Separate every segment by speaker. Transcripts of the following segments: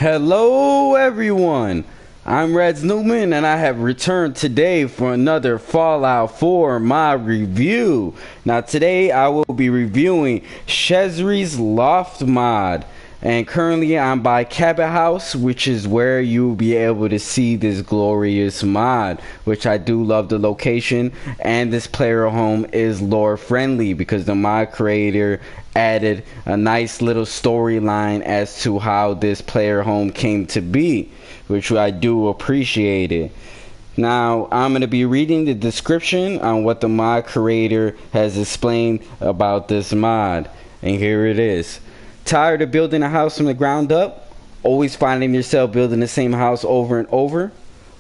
Speaker 1: Hello everyone, I'm Reds Newman and I have returned today for another Fallout 4 mod review. Now today I will be reviewing Shezrie's Loft mod, and currently I'm by Cabot House, which is where you will be able to see this glorious mod, which I do love the location, and this player home is lore friendly because the mod creator added a nice little storyline as to how this player home came to be, which I do appreciate it. Now I'm going to be reading the description on what the mod creator has explained about this mod, and here it is. Tired of building a house from the ground up? Always finding yourself building the same house over and over?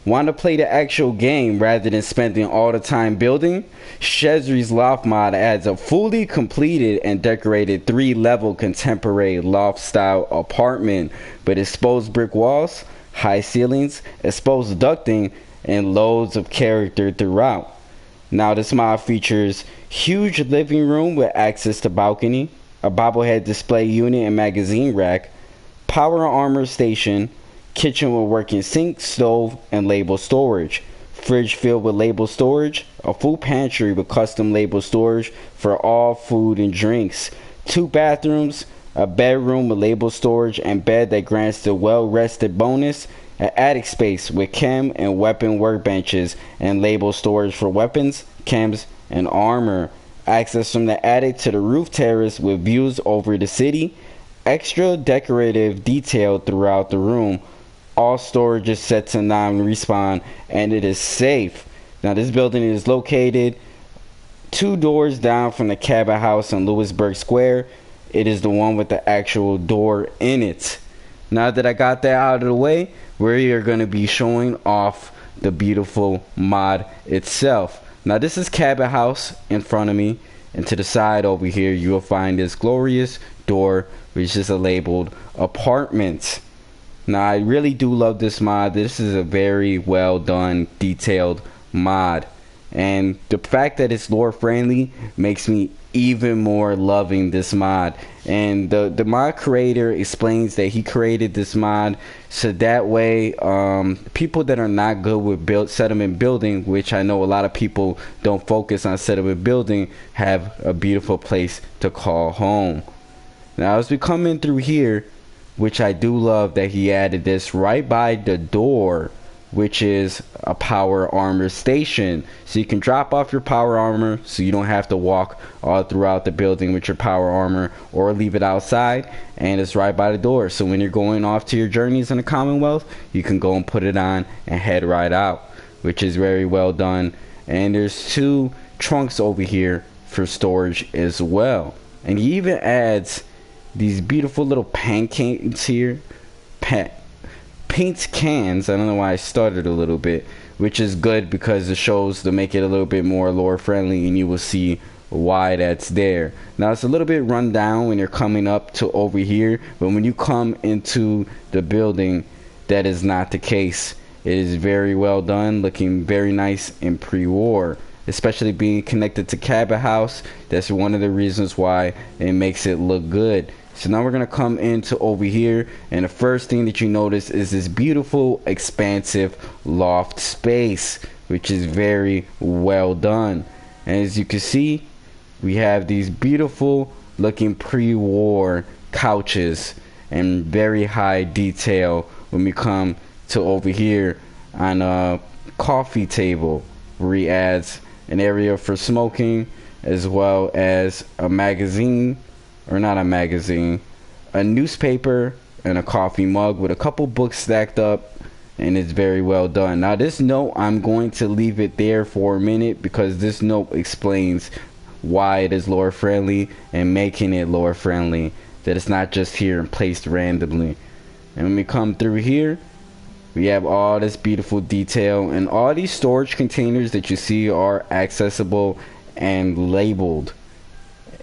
Speaker 1: Want to play the actual game rather than spending all the time building? Shezrie's Loft mod adds a fully completed and decorated 3-level contemporary loft style apartment with exposed brick walls, high ceilings, exposed ducting, and loads of character throughout. Now this mod features huge living room with access to balcony, a bobblehead display unit and magazine rack, power armor station, kitchen with working sink, stove, and label storage, fridge filled with label storage, a full pantry with custom label storage for all food and drinks, 2 bathrooms, a bedroom with label storage and bed that grants the well-rested bonus, an attic space with chem and weapon workbenches and label storage for weapons, chems, and armor, access from the attic to the roof terrace with views over the city, extra decorative detail throughout the room. All storage is set to non-respawn and it is safe. Now this building is located 2 doors down from the Cabot House on Lewisburg Square. It is the one with the actual door in it. Now that I got that out of the way, we are going to be showing off the beautiful mod itself. Now this is Cabot House in front of me, and to the side over here you will find this glorious door which is labeled apartment. Now I really do love this mod. This is a very well done, detailed mod, and the fact that it's lore friendly makes me even more loving this mod. And the mod creator explains that he created this mod so that way people that are not good with settlement building, which I know a lot of people don't focus on settlement building, have a beautiful place to call home. Now as we come in through here, which I do love that he added this right by the door, which is a power armor station, so you can drop off your power armor so you don't have to walk all throughout the building with your power armor or leave it outside, and it's right by the door, so when you're going off to your journeys in the Commonwealth you can go and put it on and head right out, which is very well done. And there's 2 trunks over here for storage as well, and he even adds these beautiful little pancakes here, paint cans. I don't know why I started a little bit, which is good because it shows to make it a little bit more lore friendly, and you will see why that's there. Now it's a little bit run down when you're coming up to over here, but when you come into the building that is not the case. It is very well done, looking very nice in pre-war, especially being connected to Cabot House. That's one of the reasons why it makes it look good. So now we're going to come into over here, and the first thing that you notice is this beautiful expansive loft space, which is very well done. And as you can see, we have these beautiful looking pre-war couches and very high detail when we come to over here on a coffee table, where he adds an area for smoking as well as a magazine, or not a magazine, a newspaper, and a coffee mug with a couple books stacked up, and it's very well done. Now this note, I'm going to leave it there for a minute because this note explains why it is lore friendly and making it lore friendly, that it's not just here and placed randomly. And when we come through here, we have all this beautiful detail, and all these storage containers that you see are accessible and labeled.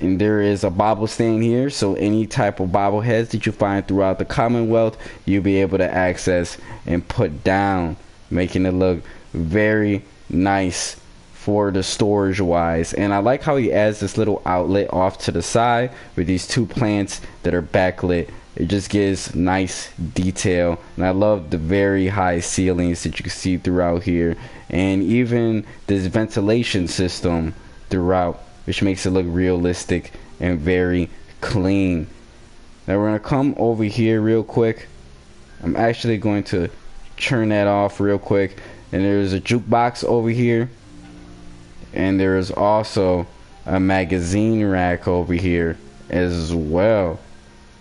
Speaker 1: And there is a bobble stand here, so any type of bobbleheads that you find throughout the Commonwealth you'll be able to access and put down, making it look very nice for the storage wise. And I like how he adds this little outlet off to the side with these 2 plants that are backlit It just gives nice detail, and I love the very high ceilings that you can see throughout here, and even this ventilation system throughout, which makes it look realistic and very clean. Now we're gonna come over here real quick. I'm actually going to turn that off real quick, and there's a jukebox over here, and there is also a magazine rack over here as well.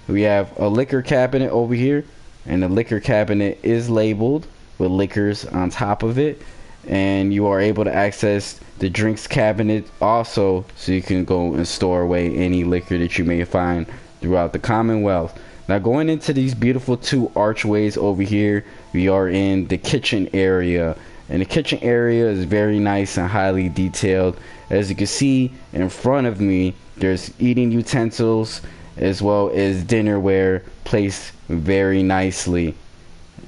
Speaker 1: We have a liquor cabinet over here, and the liquor cabinet is labeled with liquors on top of it, and you are able to access the drinks cabinet also, so you can go and store away any liquor that you may find throughout the Commonwealth. Now going into these beautiful two archways over here, we are in the kitchen area, and the kitchen area is very nice and highly detailed. As you can see in front of me, there's eating utensils as well as dinnerware placed very nicely.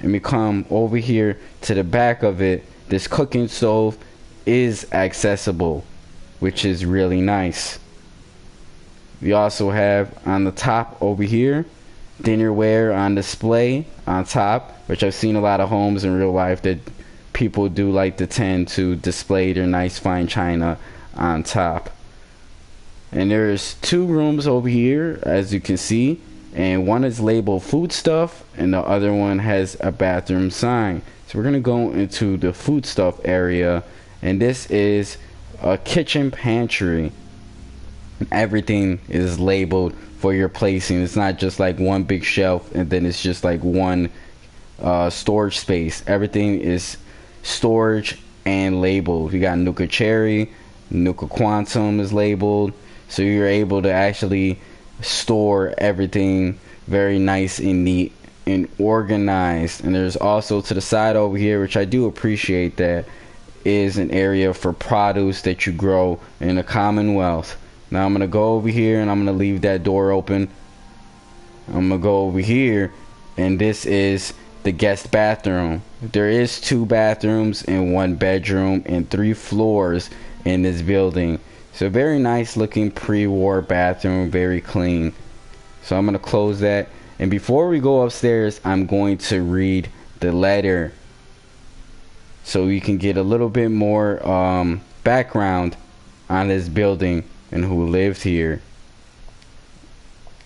Speaker 1: And we come over here to the back of it. This cooking stove is accessible, which is really nice. We also have on the top over here dinnerware on display on top, which I've seen a lot of homes in real life that people do like to tend to display their nice fine china on top. And there's two rooms over here, as you can see, and one is labeled food stuff and the other one has a bathroom sign. So we're gonna go into the food stuff area, and this is a kitchen pantry. Everything is labeled for your placing. It's not just like one big shelf and then it's just like one storage space. Everything is storage and labeled. You got Nuka Cherry, Nuka Quantum is labeled, so you're able to actually store everything very nice and neat and organized. And there's also to the side over here, which I do appreciate, that is an area for produce that you grow in the Commonwealth. Now I'm gonna go over here and I'm gonna leave that door open. I'm gonna go over here, and this is the guest bathroom. There is 2 bathrooms and 1 bedroom and 3 floors in this building. So very nice looking pre-war bathroom, very clean. So I'm gonna close that, and before we go upstairs, I'm going to read the letter so you can get a little bit more background on this building and who lived here.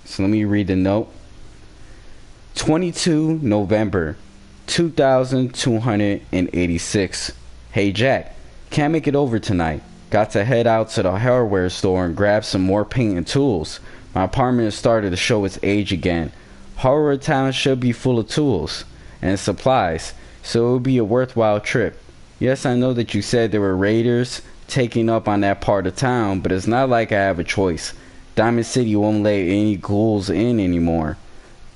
Speaker 1: So let me read the note. 22 November 2286. Hey Jack, can't make it over tonight. Got to head out to the hardware store and grab some more paint and tools. My apartment has started to show its age again. Horror Town should be full of tools and supplies, so it would be a worthwhile trip. Yes, I know that you said there were raiders taking up on that part of town, but it's not like I have a choice. Diamond City won't let any ghouls in anymore.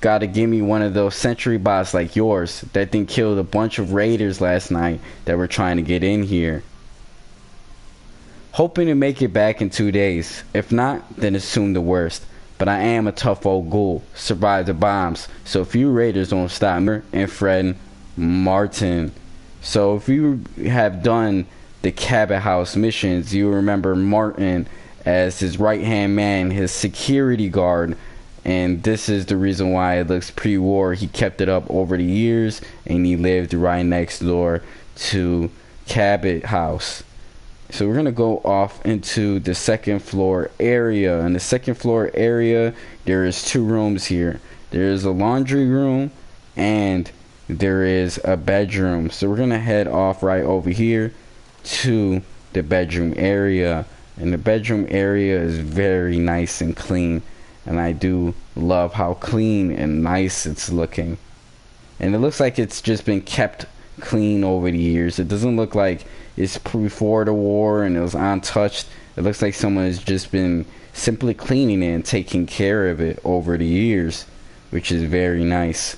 Speaker 1: Gotta give me one of those sentry bots like yours. That thing killed a bunch of raiders last night that were trying to get in here. Hoping to make it back in 2 days. If not, then assume the worst. But I am a tough old ghoul. Survived the bombs. So if you raiders don't stop me, and Fred Martin. So if you have done the Cabot House missions, you remember Martin as his right-hand man, his security guard. And this is the reason why it looks pre-war. He kept it up over the years, and he lived right next door to Cabot House. So we're gonna go off into the second floor area. In the second floor area, there is 2 rooms here. There is a laundry room and there is a bedroom. So we're gonna head off right over here to the bedroom area. And the bedroom area is very nice and clean, and I do love how clean and nice it's looking. And it looks like it's just been kept clean over the years. It doesn't look like it's before the war and it was untouched. It looks like someone has just been simply cleaning it and taking care of it over the years, which is very nice.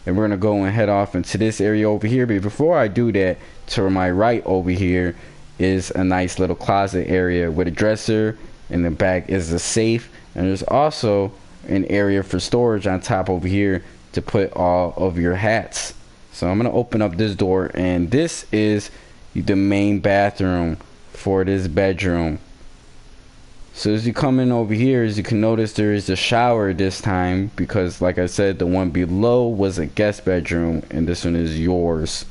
Speaker 1: And we're gonna go and head off into this area over here, but before I do that, to my right over here is a nice little closet area with a dresser. In the back is a safe, and there's also an area for storage on top over here to put all of your hats. So I'm gonna open up this door, and this is the main bathroom for this bedroom. So as you come in over here, as you can notice, there is a shower this time, because like I said, the one below was a guest bedroom and this one is yours.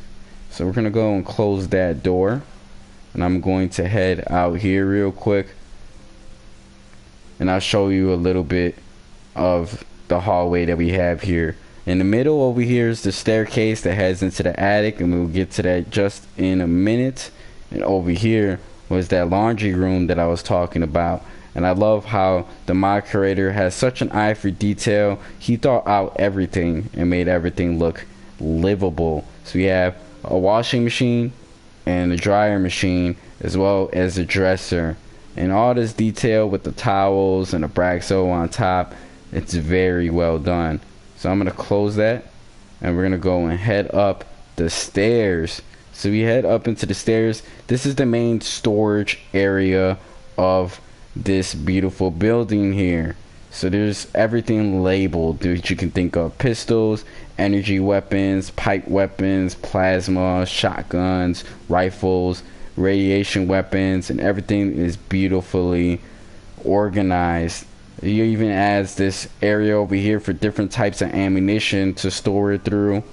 Speaker 1: So we're gonna go and close that door, and I'm going to head out here real quick, and I'll show you a little bit of the hallway that we have here. In the middle over here is the staircase that heads into the attic, and we'll get to that just in a minute. And over here was that laundry room that I was talking about. And I love how the mod creator has such an eye for detail. He thought out everything and made everything look livable. So we have a washing machine and a dryer machine, as well as a dresser, and all this detail with the towels and the Braxo on top. It's very well done. So I'm gonna close that, and we're gonna go and head up the stairs. So we head up into the stairs. This is the main storage area of this beautiful building here. So there's everything labeled that you can think of: pistols, energy weapons, pipe weapons, plasma, shotguns, rifles, radiation weapons, and everything is beautifully organized. You even adds this area over here for different types of ammunition to store it through.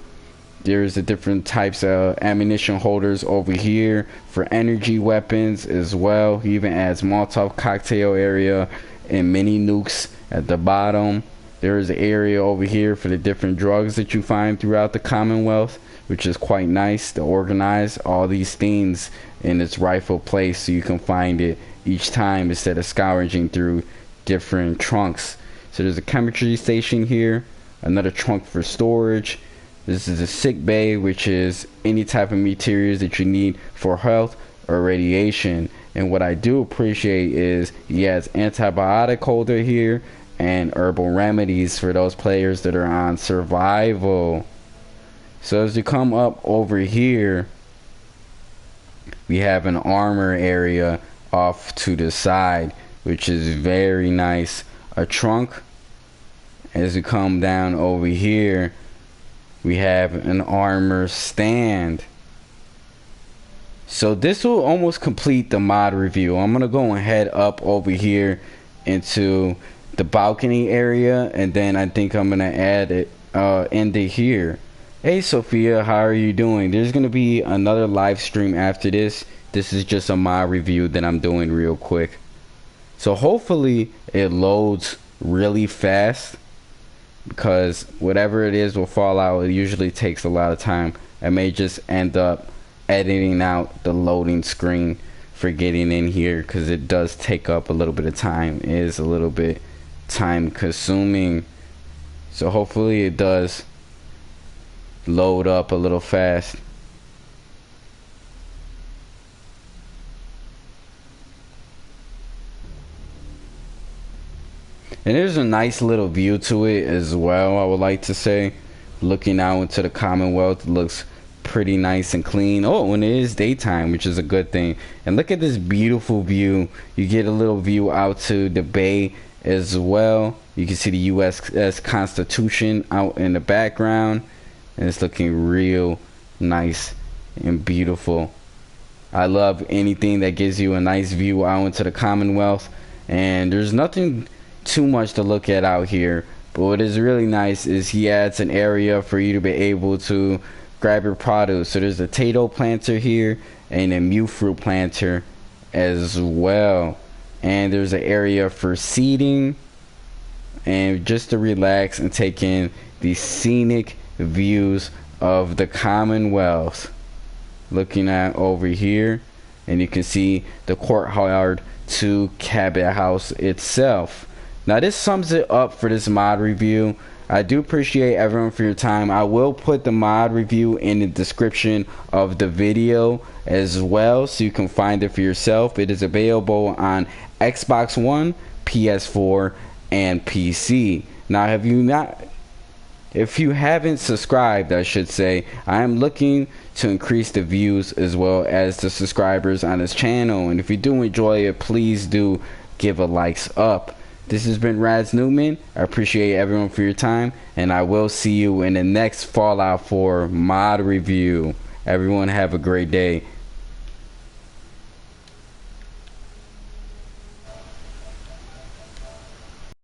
Speaker 1: There's the different types of ammunition holders over here for energy weapons as well. He even adds Molotov cocktail area and mini nukes at the bottom. There is an area over here for the different drugs that you find throughout the Commonwealth, which is quite nice to organize all these things in its rightful place so you can find it each time instead of scourging through different trunks. So there's a chemistry station here, another trunk for storage. This is a sick bay, which is any type of materials that you need for health or radiation. And what I do appreciate is he has antibiotic holder here and herbal remedies for those players that are on survival. So as you come up over here, we have an armor area off to the side, which is very nice. A trunk. As you come down over here, we have an armor stand. So this will almost complete the mod review. I'm gonna go and head up over here into the balcony area, and then I think I'm gonna add it end it here. Hey Sophia, how are you doing? There's gonna be another live stream after this. This is just a mod review that I'm doing real quick. So hopefully it loads really fast, because whatever it is will fall out. It usually takes a lot of time. I may just end up editing out the loading screen for getting in here, because it does take up a little bit of time. It is a little bit time consuming. So hopefully it does load up a little fast. And there's a nice little view to it as well, I would like to say. Looking out into the Commonwealth, it looks pretty nice and clean. Oh, and it is daytime, which is a good thing. And look at this beautiful view. You get a little view out to the bay as well. You can see the U.S. Constitution out in the background, and it's looking real nice and beautiful. I love anything that gives you a nice view out into the Commonwealth. And there's nothing too much to look at out here, but what is really nice is he adds an area for you to be able to grab your produce. So there's a potato planter here and a mute fruit planter as well, and there's an area for seating and just to relax and take in the scenic views of the Commonwealth. Looking at over here, and you can see the courtyard to Cabot House itself. Now this sums it up for this mod review. I do appreciate everyone for your time. I will put the mod review in the description of the video as well, so you can find it for yourself. It is available on Xbox One, PS4, and PC. Now if you haven't subscribed, I should say, I am looking to increase the views as well as the subscribers on this channel. And if you do enjoy it, please do give a likes up. This has been Raz Newman. I appreciate everyone for your time, and I will see you in the next Fallout 4 mod review. Everyone have a great day.